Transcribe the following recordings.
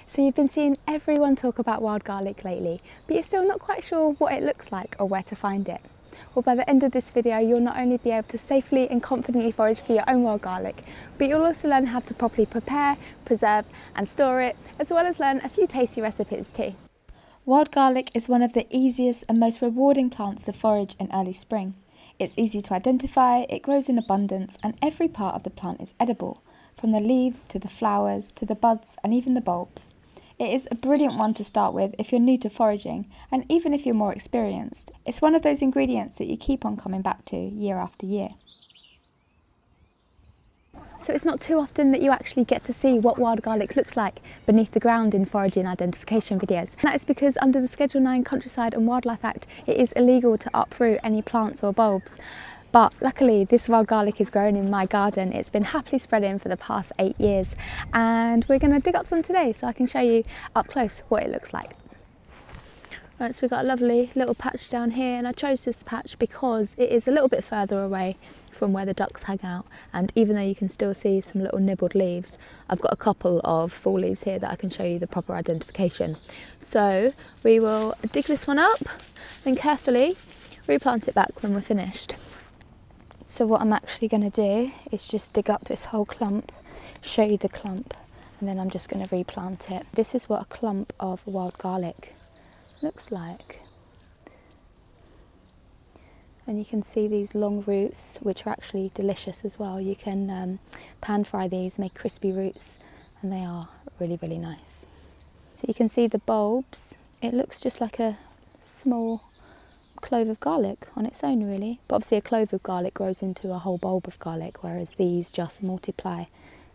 So you've been seeing everyone talk about wild garlic lately, but you're still not quite sure what it looks like or where to find it. Well, by the end of this video, you'll not only be able to safely and confidently forage for your own wild garlic, but you'll also learn how to properly prepare, preserve and store it, as well as learn a few tasty recipes too. Wild garlic is one of the easiest and most rewarding plants to forage in early spring. It's easy to identify, it grows in abundance, and every part of the plant is edible, from the leaves to the flowers to the buds and even the bulbs. It is a brilliant one to start with if you're new to foraging, and even if you're more experienced. It's one of those ingredients that you keep on coming back to year after year. So it's not too often that you actually get to see what wild garlic looks like beneath the ground in foraging identification videos. And that is because under the Schedule 9 Countryside and Wildlife Act, it is illegal to uproot any plants or bulbs. But luckily this wild garlic is growing in my garden. It's been happily spreading for the past 8 years, and we're going to dig up some today so I can show you up close what it looks like. Right, so we've got a lovely little patch down here, and I chose this patch because it is a little bit further away from where the ducks hang out, and even though you can still see some little nibbled leaves, I've got a couple of full leaves here that I can show you the proper identification. So we will dig this one up and carefully replant it back when we're finished. So what I'm actually going to do is just dig up this whole clump, show you the clump, and then I'm just going to replant it. This is what a clump of wild garlic looks like. And you can see these long roots, which are actually delicious as well. You can pan fry these, make crispy roots, and they are really, really nice. So you can see the bulbs. It looks just like a small clove of garlic on its own, really, but obviously a clove of garlic grows into a whole bulb of garlic, whereas these just multiply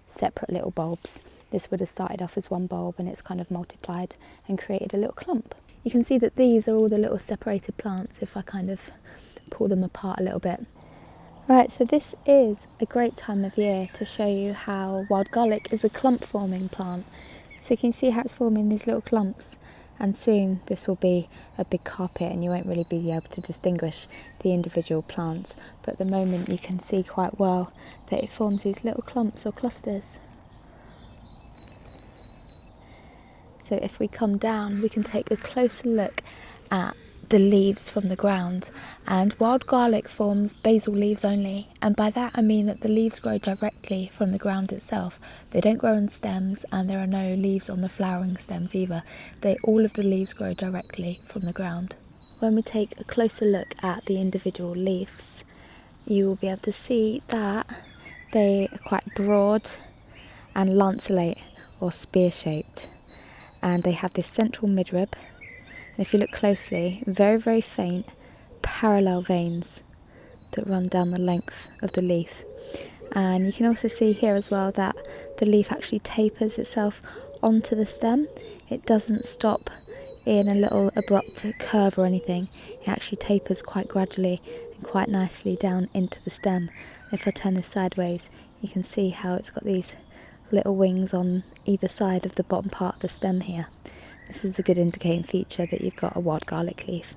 separate little bulbs. This would have started off as one bulb and it's kind of multiplied and created a little clump. You can see that these are all the little separated plants if I kind of pull them apart a little bit. Right, so this is a great time of year to show you how wild garlic is a clump forming plant. So you can see how it's forming these little clumps, and soon this will be a big carpet and you won't really be able to distinguish the individual plants, but at the moment you can see quite well that it forms these little clumps or clusters. So if we come down, we can take a closer look at the leaves from the ground, and wild garlic forms basal leaves only, and by that I mean that the leaves grow directly from the ground itself. They don't grow on stems, and there are no leaves on the flowering stems either. All of the leaves grow directly from the ground. When we take a closer look at the individual leaves, you will be able to see that they are quite broad and lanceolate or spear shaped, and they have this central midrib. And if you look closely, very, very faint parallel veins that run down the length of the leaf. And you can also see here as well that the leaf actually tapers itself onto the stem. It doesn't stop in a little abrupt curve or anything. It actually tapers quite gradually and quite nicely down into the stem. If I turn this sideways, you can see how it's got these little wings on either side of the bottom part of the stem here. This is a good indicating feature that you've got a wild garlic leaf.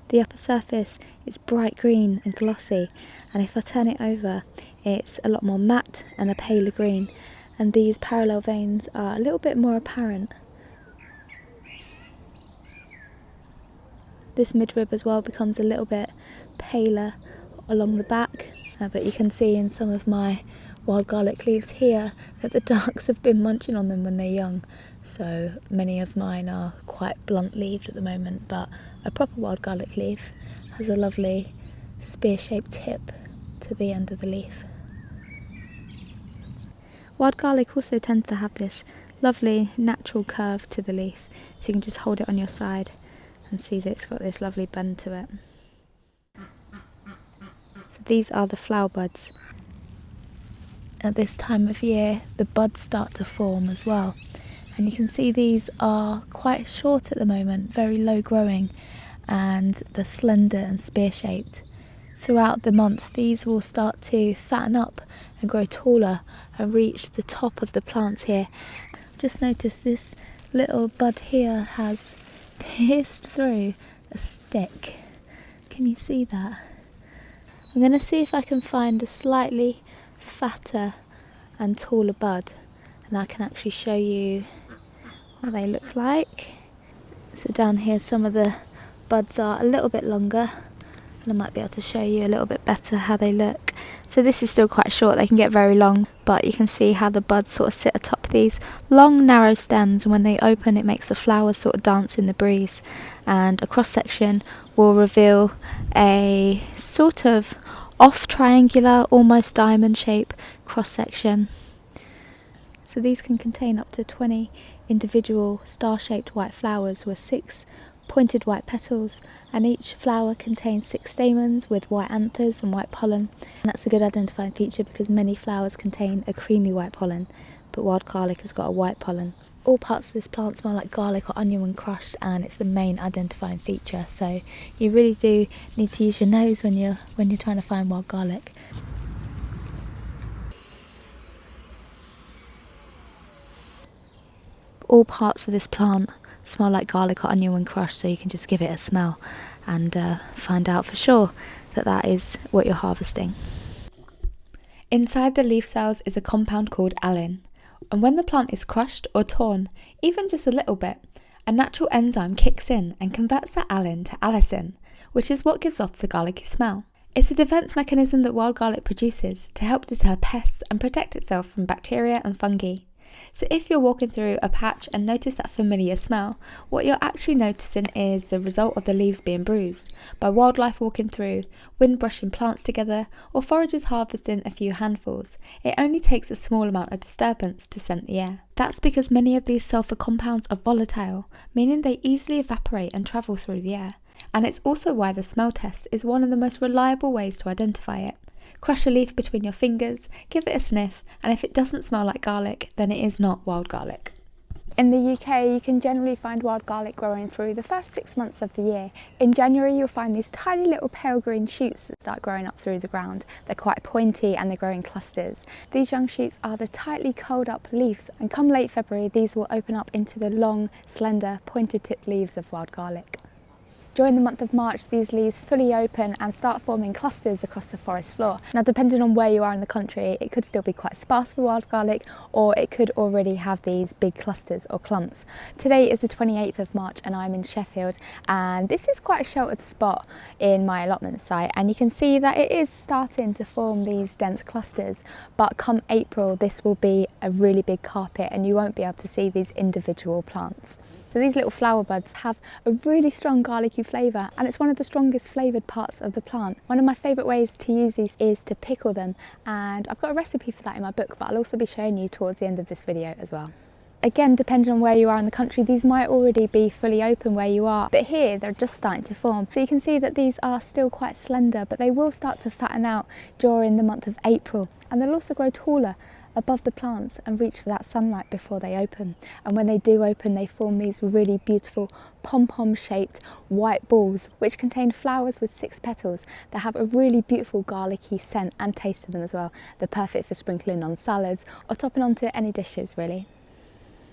The upper surface is bright green and glossy, and if I turn it over, it's a lot more matte and a paler green, and these parallel veins are a little bit more apparent. This midrib as well becomes a little bit paler along the back, but you can see in some of my wild garlic leaves here that the ducks have been munching on them when they're young, so many of mine are quite blunt leaved at the moment, but a proper wild garlic leaf has a lovely spear shaped tip to the end of the leaf. Wild garlic also tends to have this lovely natural curve to the leaf, so you can just hold it on your side and see that it's got this lovely bend to it. So these are the flower buds. At this time of year, the buds start to form as well, and you can see these are quite short at the moment, very low growing, and they're slender and spear shaped. Throughout the month these will start to fatten up and grow taller and reach the top of the plants here. Just notice this little bud here has pierced through a stick. Can you see that? I'm going to see if I can find a slightly fatter and taller bud and I can actually show you what they look like. So down here some of the buds are a little bit longer, and I might be able to show you a little bit better how they look. So this is still quite short, they can get very long, but you can see how the buds sort of sit atop these long narrow stems, and when they open it makes the flowers sort of dance in the breeze, and a cross section will reveal a sort of off triangular, almost diamond shape cross section. So these can contain up to 20 individual star-shaped white flowers with 6 pointed white petals, and each flower contains 6 stamens with white anthers and white pollen. And that's a good identifying feature because many flowers contain a creamy white pollen, but wild garlic has got a white pollen. All parts of this plant smell like garlic or onion when crushed, and it's the main identifying feature, so you really do need to use your nose when you're trying to find wild garlic. All parts of this plant smell like garlic or onion when crushed, so you can just give it a smell and find out for sure that that is what you're harvesting. Inside the leaf cells is a compound called allium, and when the plant is crushed or torn, even just a little bit, a natural enzyme kicks in and converts that allium to allicin, which is what gives off the garlicky smell. It's a defense mechanism that wild garlic produces to help deter pests and protect itself from bacteria and fungi. So if you're walking through a patch and notice that familiar smell, what you're actually noticing is the result of the leaves being bruised by wildlife walking through, wind brushing plants together, or foragers harvesting a few handfuls. It only takes a small amount of disturbance to scent the air. That's because many of these sulfur compounds are volatile, meaning they easily evaporate and travel through the air. And it's also why the smell test is one of the most reliable ways to identify it. Crush a leaf between your fingers, give it a sniff, and if it doesn't smell like garlic, then it is not wild garlic. In the UK, you can generally find wild garlic growing through the first 6 months of the year. In January, you'll find these tiny little pale green shoots that start growing up through the ground. They're quite pointy and they grow in clusters. These young shoots are the tightly curled up leaves, and come late February, these will open up into the long, slender, pointed tipped leaves of wild garlic. During the month of March, these leaves fully open and start forming clusters across the forest floor. Now, depending on where you are in the country, it could still be quite sparse for wild garlic, or it could already have these big clusters or clumps. Today is the 28th of March and I'm in Sheffield, and this is quite a sheltered spot in my allotment site, and you can see that it is starting to form these dense clusters, but come April this will be a really big carpet and you won't be able to see these individual plants. So these little flower buds have a really strong garlicky flavour, and it's one of the strongest flavoured parts of the plant. One of my favourite ways to use these is to pickle them, and I've got a recipe for that in my book, but I'll also be showing you towards the end of this video as well. Again, depending on where you are in the country, these might already be fully open where you are, but here they're just starting to form. So you can see that these are still quite slender, but they will start to fatten out during the month of April, and they'll also grow taller above the plants and reach for that sunlight before they open. And when they do open, they form these really beautiful pom-pom shaped white balls which contain flowers with 6 petals that have a really beautiful garlicky scent and taste to them as well. They're perfect for sprinkling on salads or topping onto any dishes really.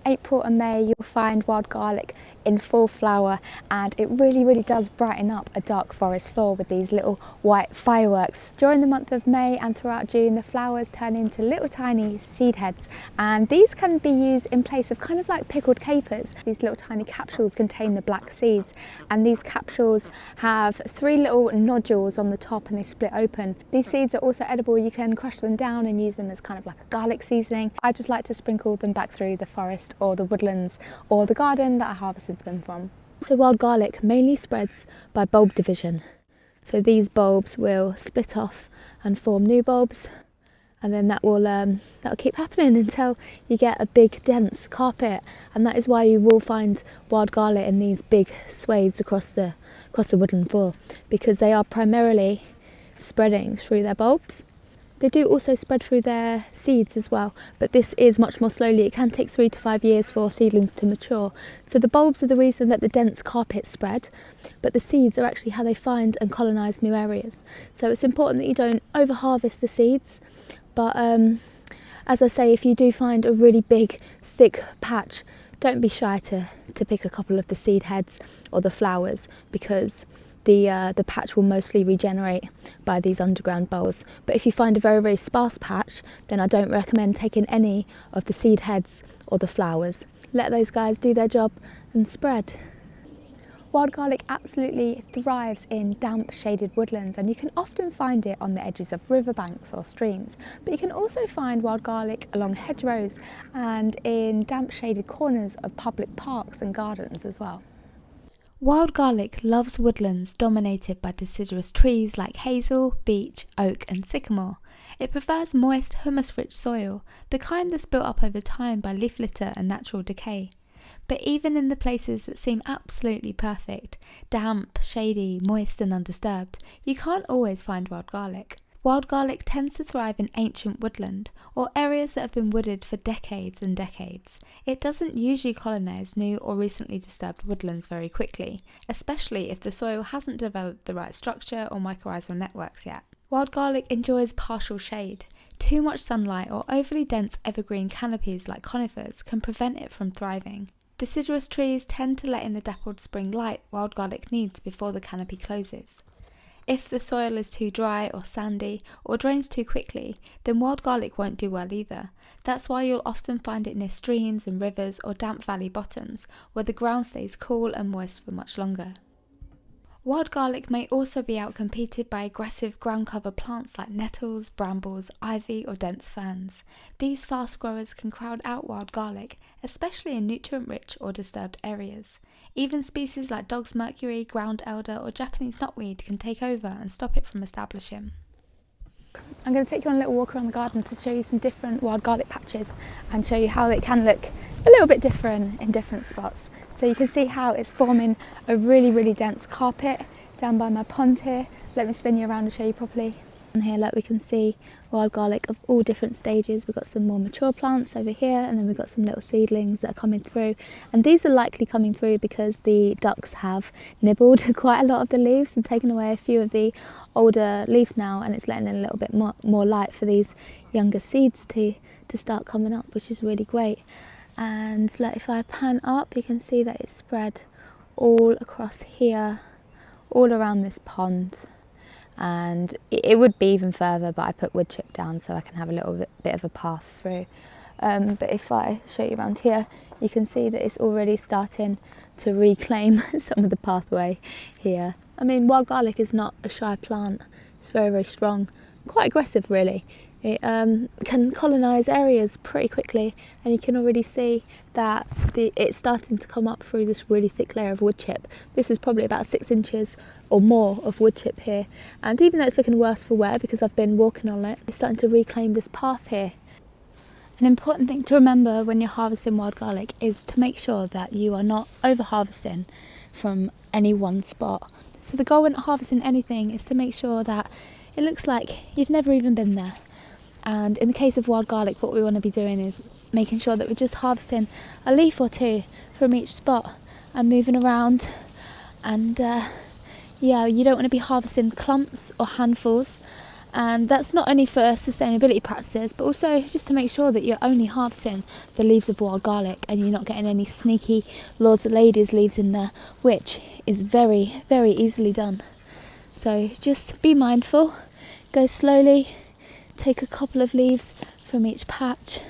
April and May, you'll find wild garlic in full flower, and it really does brighten up a dark forest floor with these little white fireworks. During the month of May and throughout June, the flowers turn into little tiny seed heads, and these can be used in place of kind of like pickled capers. These little tiny capsules contain the black seeds, and these capsules have 3 little nodules on the top and they split open. These seeds are also edible. You can crush them down and use them as kind of like a garlic seasoning. I just like to sprinkle them back through the forest or the woodlands or the garden that I harvested them from. So wild garlic mainly spreads by bulb division. So these bulbs will split off and form new bulbs, and then that'll keep happening until you get a big dense carpet, and that is why you will find wild garlic in these big swathes across the woodland floor, because they are primarily spreading through their bulbs. They do also spread through their seeds as well, but this is much more slowly. It can take 3 to 5 years for seedlings to mature. So the bulbs are the reason that the dense carpets spread, but the seeds are actually how they find and colonise new areas. So it's important that you don't over-harvest the seeds, but as I say, if you do find a really big, thick patch, don't be shy to pick a couple of the seed heads or the flowers, because the patch will mostly regenerate by these underground bulbs. But if you find a very, very sparse patch, then I don't recommend taking any of the seed heads or the flowers. Let those guys do their job and spread. Wild garlic absolutely thrives in damp, shaded woodlands, and you can often find it on the edges of riverbanks or streams. But you can also find wild garlic along hedgerows and in damp, shaded corners of public parks and gardens as well. Wild garlic loves woodlands dominated by deciduous trees like hazel, beech, oak and sycamore. It prefers moist, humus-rich soil, the kind that's built up over time by leaf litter and natural decay. But even in the places that seem absolutely perfect, damp, shady, moist and undisturbed, you can't always find wild garlic. Wild garlic tends to thrive in ancient woodland, or areas that have been wooded for decades and decades. It doesn't usually colonise new or recently disturbed woodlands very quickly, especially if the soil hasn't developed the right structure or mycorrhizal networks yet. Wild garlic enjoys partial shade. Too much sunlight or overly dense evergreen canopies like conifers can prevent it from thriving. Deciduous trees tend to let in the dappled spring light wild garlic needs before the canopy closes. If the soil is too dry or sandy or drains too quickly, then wild garlic won't do well either. That's why you'll often find it near streams and rivers or damp valley bottoms, where the ground stays cool and moist for much longer. Wild garlic may also be outcompeted by aggressive ground cover plants like nettles, brambles, ivy or dense ferns. These fast growers can crowd out wild garlic, especially in nutrient-rich or disturbed areas. Even species like dog's mercury, ground elder or Japanese knotweed can take over and stop it from establishing. I'm going to take you on a little walk around the garden to show you some different wild garlic patches and show you how it can look a little bit different in different spots. So you can see how it's forming a really, really dense carpet down by my pond here. Let me spin you around and show you properly. And here, like, we can see wild garlic of all different stages. We've got some more mature plants over here, and then we've got some little seedlings that are coming through. And these are likely coming through because the ducks have nibbled quite a lot of the leaves and taken away a few of the older leaves now, and it's letting in a little bit more light for these younger seeds to start coming up, which is really great. And like, if I pan up, you can see that it's spread all across here, all around this pond. And it would be even further, but I put wood chip down so I can have a little bit of a path through. But if I show you around here, you can see that it's already starting to reclaim some of the pathway here. I mean, wild garlic is not a shy plant. It's very, very strong, quite aggressive really. It can colonise areas pretty quickly, and you can already see that it's starting to come up through this really thick layer of wood chip. This is probably about 6 inches or more of wood chip here, and even though it's looking worse for wear because I've been walking on it, it's starting to reclaim this path here. An important thing to remember when you're harvesting wild garlic is to make sure that you are not over harvesting from any one spot. So the goal when harvesting anything is to make sure that it looks like you've never even been there. And in the case of wild garlic, what we want to be doing is making sure that we're just harvesting a leaf or two from each spot and moving around. And yeah, you don't want to be harvesting clumps or handfuls. And that's not only for sustainability practices, but also just to make sure that you're only harvesting the leaves of wild garlic and you're not getting any sneaky Lords of Ladies leaves in there, which is very, very easily done. So just be mindful, go slowly. Take a couple of leaves from each patch,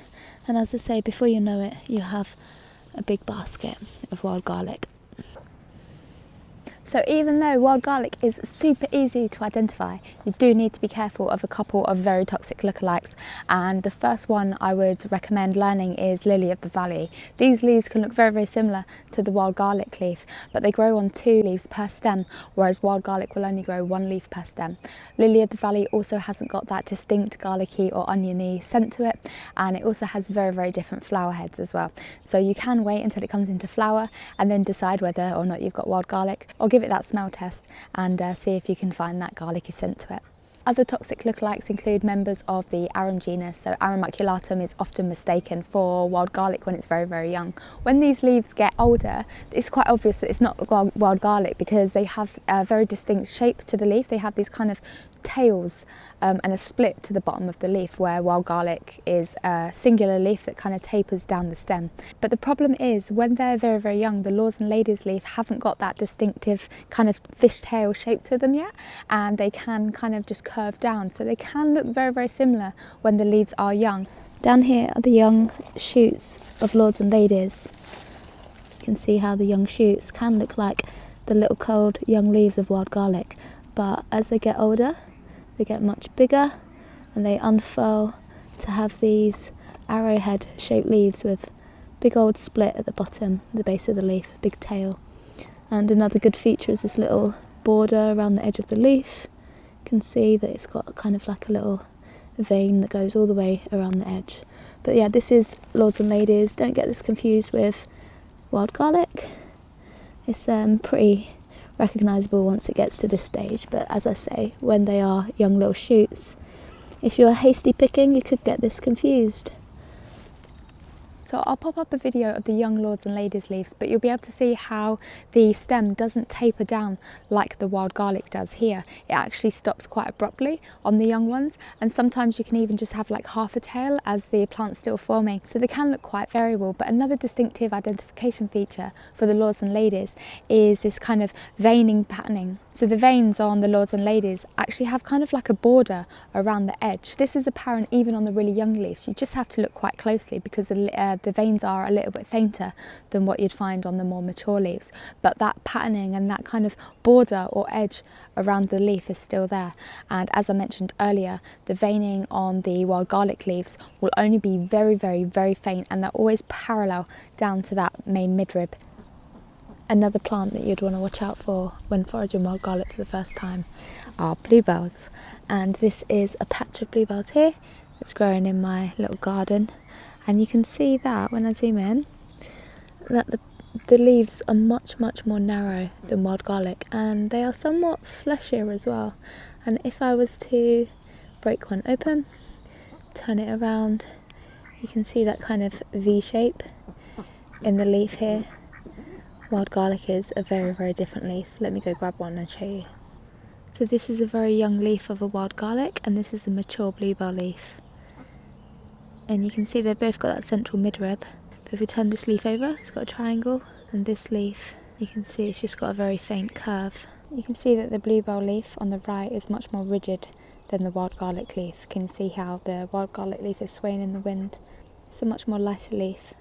and as I say, before you know it, you have a big basket of wild garlic. So even though wild garlic is super easy to identify, you do need to be careful of a couple of very toxic lookalikes, and the first one I would recommend learning is lily of the valley. These leaves can look very, very similar to the wild garlic leaf, but they grow on 2 leaves per stem, whereas wild garlic will only grow 1 leaf per stem. Lily of the valley also hasn't got that distinct garlicky or oniony scent to it, and it also has very, very different flower heads as well. So you can wait until it comes into flower and then decide whether or not you've got wild garlic, or give it that smell test and see if you can find that garlicky scent to it. Other toxic lookalikes include members of the arum genus. So arum maculatum is often mistaken for wild garlic when it's very, very young. When these leaves get older, it's quite obvious that it's not wild garlic because they have a very distinct shape to the leaf. They have these kind of tails and a split to the bottom of the leaf, where wild garlic is a singular leaf that kind of tapers down the stem. But the problem is when they're very, very young, the lords and ladies leaf haven't got that distinctive kind of fishtail shape to them yet, and they can kind of just curve down. So they can look very, very similar when the leaves are young. Down here are the young shoots of lords and ladies. You can see how the young shoots can look like the little curled young leaves of wild garlic, but as they get older, they get much bigger and they unfurl to have these arrowhead shaped leaves with big old split at the bottom, the base of the leaf, big tail. And another good feature is this little border around the edge of the leaf. You can see that it's got kind of like a little vein that goes all the way around the edge. But yeah, this is lords and ladies. Don't get this confused with wild garlic. It's pretty recognisable once it gets to this stage, but as I say, when they are young little shoots, if you're hasty picking, you could get this confused. So I'll pop up a video of the young lords and ladies leaves, but you'll be able to see how the stem doesn't taper down like the wild garlic does here. It actually stops quite abruptly on the young ones, and sometimes you can even just have like half a tail as the plant's still forming. So they can look quite variable, but another distinctive identification feature for the lords and ladies is this kind of veining patterning. So the veins on the lords and ladies actually have kind of like a border around the edge. This is apparent even on the really young leaves. You just have to look quite closely because the veins are a little bit fainter than what you'd find on the more mature leaves. But that patterning and that kind of border or edge around the leaf is still there. And as I mentioned earlier, the veining on the wild garlic leaves will only be very, very, very faint, and they're always parallel down to that main midrib. Another plant that you'd want to watch out for when foraging wild garlic for the first time are bluebells. And this is a patch of bluebells here that's growing in my little garden. And you can see that when I zoom in, that the leaves are much, much more narrow than wild garlic, and they are somewhat fleshier as well. And if I was to break one open, turn it around, you can see that kind of V shape in the leaf here. Wild garlic is a very, very different leaf. Let me go grab one and show you. So this is a very young leaf of a wild garlic, and this is a mature bluebell leaf. And you can see they've both got that central midrib. But if we turn this leaf over, it's got a triangle, and this leaf, you can see it's just got a very faint curve. You can see that the bluebell leaf on the right is much more rigid than the wild garlic leaf. You can see how the wild garlic leaf is swaying in the wind. It's a much more lighter leaf.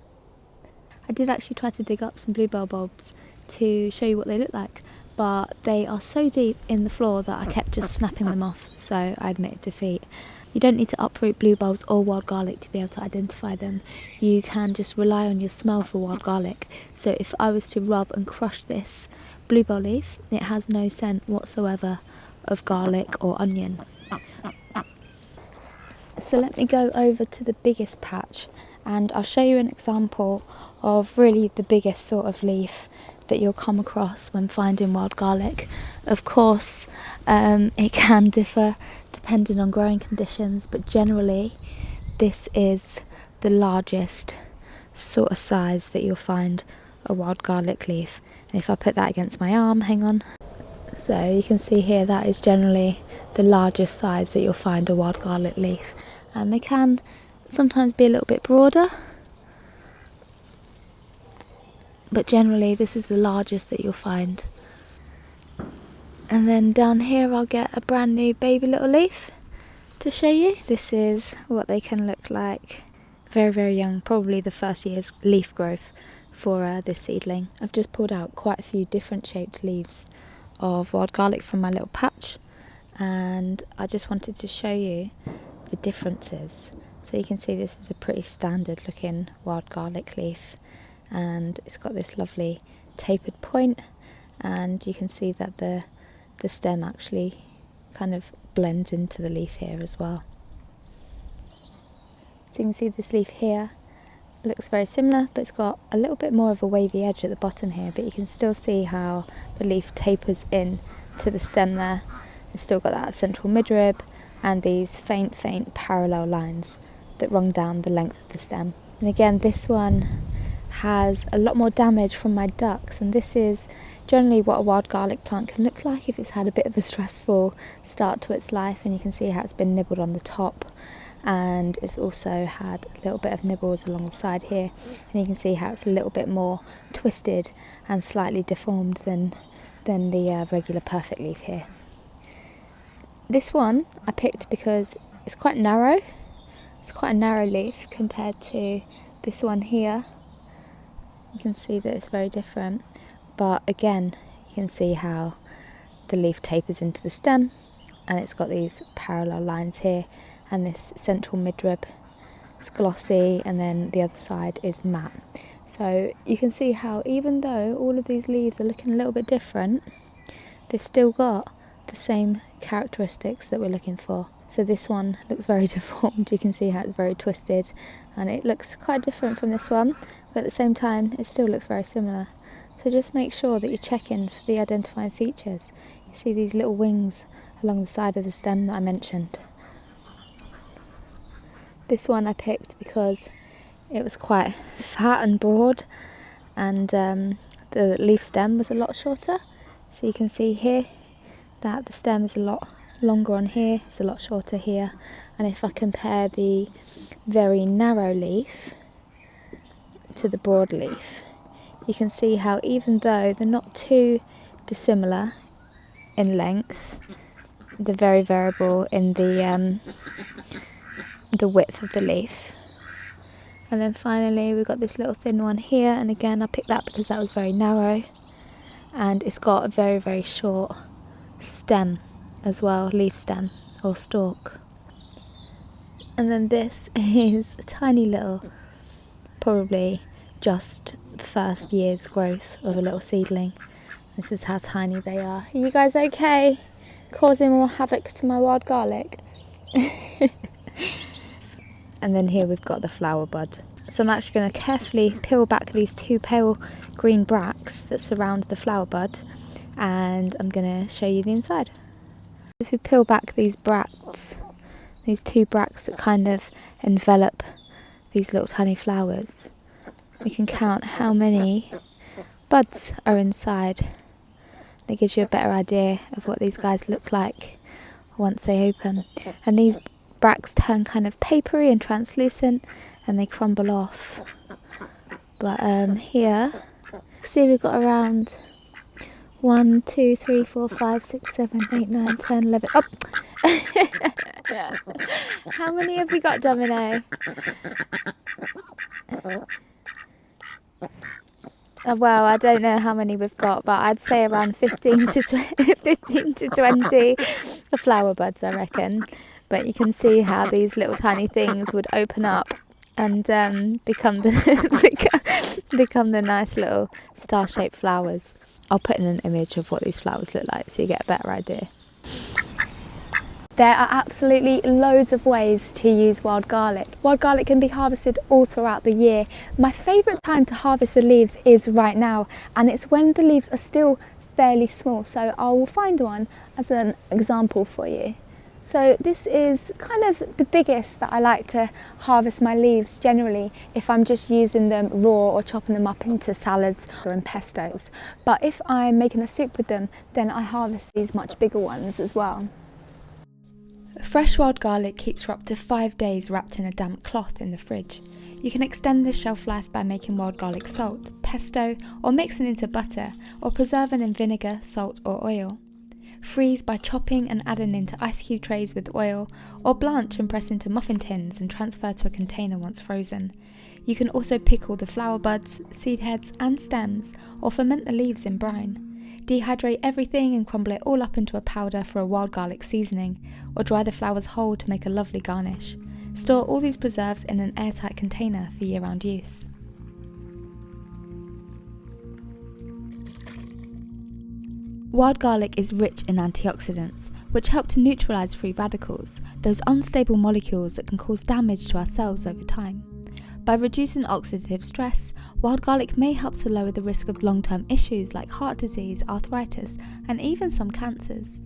I did actually try to dig up some bluebell bulbs to show you what they look like, but they are so deep in the floor that I kept just snapping them off, so I admitted defeat. You don't need to uproot bluebells or wild garlic to be able to identify them. You can just rely on your smell for wild garlic. So if I was to rub and crush this bluebell leaf, it has no scent whatsoever of garlic or onion. So let me go over to the biggest patch and I'll show you an example of really the biggest sort of leaf that you'll come across when finding wild garlic. Of course, it can differ depending on growing conditions, but generally this is the largest sort of size that you'll find a wild garlic leaf. And if I put that against my arm, hang on. So you can see here that is generally the largest size that you'll find a wild garlic leaf. And they can sometimes be a little bit broader, but generally this is the largest that you'll find. And then down here I'll get a brand new baby little leaf to show you. This is what they can look like. Very, very young, probably the first year's leaf growth for this seedling. I've just pulled out quite a few different shaped leaves of wild garlic from my little patch, and I just wanted to show you the differences. So you can see this is a pretty standard looking wild garlic leaf, and it's got this lovely tapered point, and you can see that the stem actually kind of blends into the leaf here as well. So you can see this leaf here looks very similar, but it's got a little bit more of a wavy edge at the bottom here, but you can still see how the leaf tapers in to the stem there. It's still got that central midrib and these faint parallel lines that run down the length of the stem. And again, this one has a lot more damage from my ducks, and this is generally what a wild garlic plant can look like if it's had a bit of a stressful start to its life. And you can see how it's been nibbled on the top, and it's also had a little bit of nibbles along the side here, and you can see how it's a little bit more twisted and slightly deformed than the regular perfect leaf here. This one I picked because it's quite narrow. It's quite a narrow leaf compared to this one here. You can see that it's very different, but again you can see how the leaf tapers into the stem, and it's got these parallel lines here, and this central midrib is glossy, and then the other side is matte. So you can see how even though all of these leaves are looking a little bit different, they've still got the same characteristics that we're looking for. So this one looks very deformed. You can see how it's very twisted, and it looks quite different from this one, but at the same time it still looks very similar. So just make sure that you're checking for the identifying features. You see these little wings along the side of the stem that I mentioned. This one I picked because it was quite fat and broad, and the leaf stem was a lot shorter. So you can see here that the stem is a lot longer on here, it's a lot shorter here. And if I compare the very narrow leaf to the broad leaf, you can see how even though they're not too dissimilar in length, they're very variable in the width of the leaf. And then finally we've got this little thin one here, and again I picked that because that was very narrow, and it's got a very, very short stem as well, leaf stem or stalk. And then this is a tiny little, probably just first year's growth of a little seedling. This is how tiny they are. Are you guys okay? Causing more havoc to my wild garlic? And then here we've got the flower bud. So I'm actually going to carefully peel back these two pale green bracts that surround the flower bud, and I'm going to show you the inside. If we peel back these bracts, these two bracts that kind of envelop these little tiny flowers, we can count how many buds are inside. It gives you a better idea of what these guys look like once they open. And these bracts turn kind of papery and translucent, and they crumble off. But here, see, we've got around 1, 2, 3, 4, 5, 6, 7, 8, 9, 10, 11. Oh! How many have we got, Domino? Well, I don't know how many we've got, but I'd say around 15 to 20 flower buds, I reckon. But you can see how these little tiny things would open up and become the nice little star-shaped flowers. I'll put in an image of what these flowers look like so you get a better idea. There are absolutely loads of ways to use wild garlic. Wild garlic can be harvested all throughout the year. My favourite time to harvest the leaves is right now, and it's when the leaves are still fairly small. So I will find one as an example for you. So this is kind of the biggest that I like to harvest my leaves generally if I'm just using them raw or chopping them up into salads or in pestos. But if I'm making a soup with them, then I harvest these much bigger ones as well. Fresh wild garlic keeps for up to 5 days wrapped in a damp cloth in the fridge. You can extend this shelf life by making wild garlic salt, pesto, or mixing into butter, or preserving in vinegar, salt or oil. Freeze by chopping and adding into ice cube trays with oil, or blanch and press into muffin tins and transfer to a container once frozen. You can also pickle the flower buds, seed heads and stems, or ferment the leaves in brine. Dehydrate everything and crumble it all up into a powder for a wild garlic seasoning, or dry the flowers whole to make a lovely garnish. Store all these preserves in an airtight container for year-round use. Wild garlic is rich in antioxidants, which help to neutralise free radicals, those unstable molecules that can cause damage to our cells over time. By reducing oxidative stress, wild garlic may help to lower the risk of long-term issues like heart disease, arthritis, and even some cancers.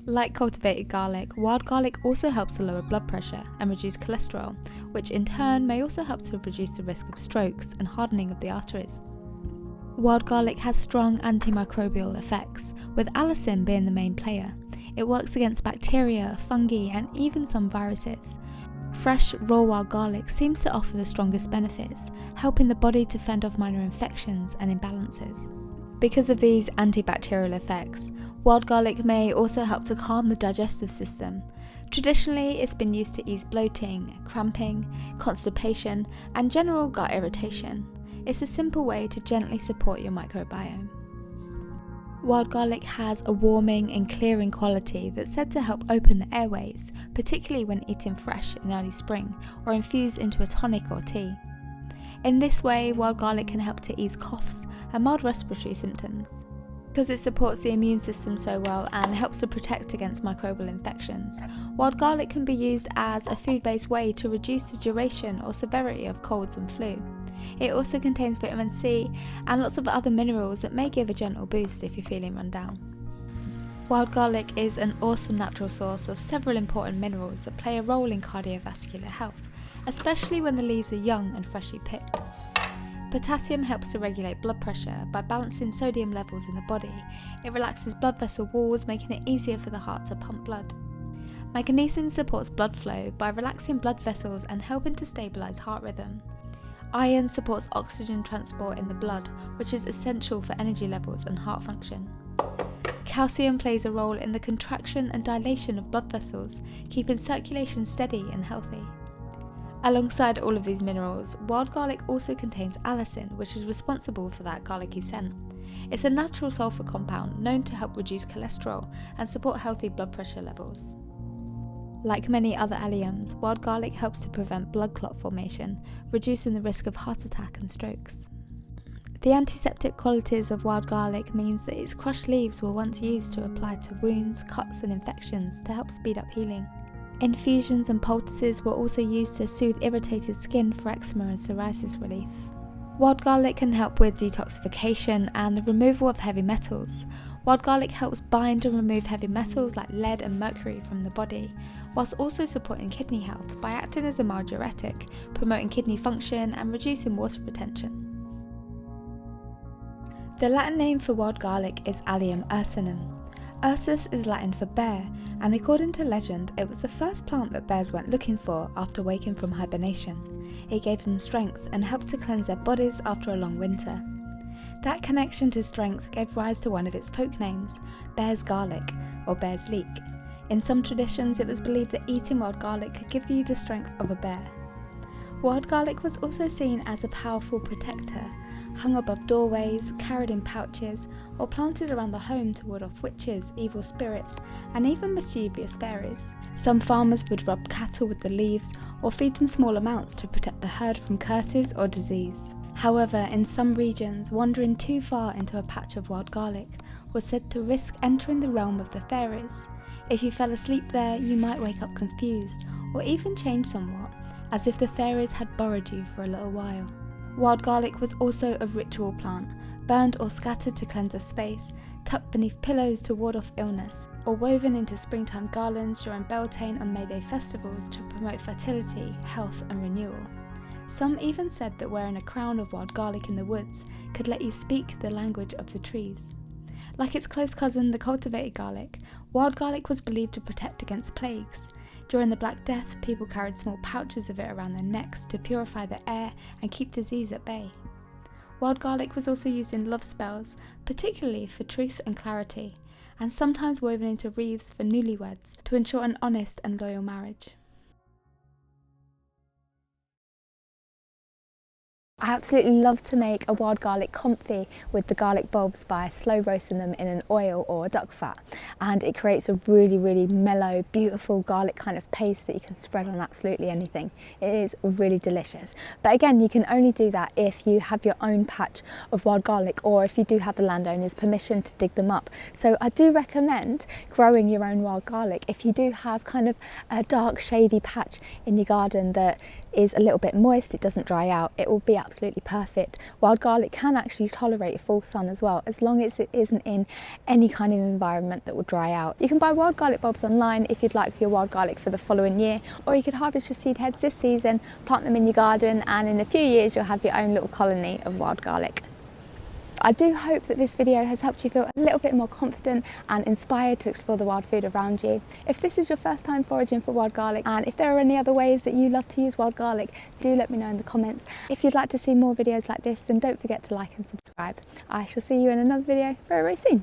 Like cultivated garlic, wild garlic also helps to lower blood pressure and reduce cholesterol, which in turn may also help to reduce the risk of strokes and hardening of the arteries. Wild garlic has strong antimicrobial effects, with allicin being the main player. It works against bacteria, fungi, and even some viruses. Fresh, raw wild garlic seems to offer the strongest benefits, helping the body to fend off minor infections and imbalances. Because of these antibacterial effects, wild garlic may also help to calm the digestive system. Traditionally, it's been used to ease bloating, cramping, constipation, and general gut irritation. It's a simple way to gently support your microbiome. Wild garlic has a warming and clearing quality that's said to help open the airways, particularly when eaten fresh in early spring or infused into a tonic or tea. In this way, wild garlic can help to ease coughs and mild respiratory symptoms. Because it supports the immune system so well and helps to protect against microbial infections, wild garlic can be used as a food-based way to reduce the duration or severity of colds and flu. It also contains vitamin C and lots of other minerals that may give a gentle boost if you're feeling run down. Wild garlic is an awesome natural source of several important minerals that play a role in cardiovascular health, especially when the leaves are young and freshly picked. Potassium helps to regulate blood pressure by balancing sodium levels in the body. It relaxes blood vessel walls, making it easier for the heart to pump blood. Magnesium supports blood flow by relaxing blood vessels and helping to stabilise heart rhythm. Iron supports oxygen transport in the blood, which is essential for energy levels and heart function. Calcium plays a role in the contraction and dilation of blood vessels, keeping circulation steady and healthy. Alongside all of these minerals, wild garlic also contains allicin, which is responsible for that garlicky scent. It's a natural sulfur compound known to help reduce cholesterol and support healthy blood pressure levels. Like many other alliums, wild garlic helps to prevent blood clot formation, reducing the risk of heart attack and strokes. The antiseptic qualities of wild garlic means that its crushed leaves were once used to apply to wounds, cuts and infections to help speed up healing. Infusions and poultices were also used to soothe irritated skin for eczema and psoriasis relief. Wild garlic can help with detoxification and the removal of heavy metals. Wild garlic helps bind and remove heavy metals like lead and mercury from the body, whilst also supporting kidney health by acting as a mild diuretic, promoting kidney function and reducing water retention. The Latin name for wild garlic is Allium ursinum. Ursus is Latin for bear, and according to legend, it was the first plant that bears went looking for after waking from hibernation. It gave them strength and helped to cleanse their bodies after a long winter. That connection to strength gave rise to one of its folk names, bear's garlic, or bear's leek. In some traditions, it was believed that eating wild garlic could give you the strength of a bear. Wild garlic was also seen as a powerful protector, hung above doorways, carried in pouches, or planted around the home to ward off witches, evil spirits, and even mischievous fairies. Some farmers would rub cattle with the leaves or feed them small amounts to protect the herd from curses or disease. However, in some regions, wandering too far into a patch of wild garlic was said to risk entering the realm of the fairies. If you fell asleep there, you might wake up confused, or even change somewhat, as if the fairies had borrowed you for a little while. Wild garlic was also a ritual plant, burned or scattered to cleanse a space, tucked beneath pillows to ward off illness, or woven into springtime garlands during Beltane and May Day festivals to promote fertility, health and renewal. Some even said that wearing a crown of wild garlic in the woods could let you speak the language of the trees. Like its close cousin, the cultivated garlic, wild garlic was believed to protect against plagues. During the Black Death, people carried small pouches of it around their necks to purify the air and keep disease at bay. Wild garlic was also used in love spells, particularly for truth and clarity, and sometimes woven into wreaths for newlyweds to ensure an honest and loyal marriage. I absolutely love to make a wild garlic confit with the garlic bulbs by slow roasting them in an oil or duck fat, and it creates a really mellow, beautiful garlic kind of paste that you can spread on absolutely anything. It is really delicious, but again, you can only do that if you have your own patch of wild garlic, or if you do have the landowner's permission to dig them up. So I do recommend growing your own wild garlic if you do have kind of a dark shady patch in your garden that is a little bit moist, it doesn't dry out. It will be absolutely perfect. Wild garlic can actually tolerate full sun as well, as long as it isn't in any kind of environment that will dry out. You can buy wild garlic bulbs online if you'd like your wild garlic for the following year, or you could harvest your seed heads this season, plant them in your garden, and in a few years you'll have your own little colony of wild garlic. I do hope that this video has helped you feel a little bit more confident and inspired to explore the wild food around you. If this is your first time foraging for wild garlic, and if there are any other ways that you love to use wild garlic, do let me know in the comments. If you'd like to see more videos like this, then don't forget to like and subscribe. I shall see you in another video very, very soon.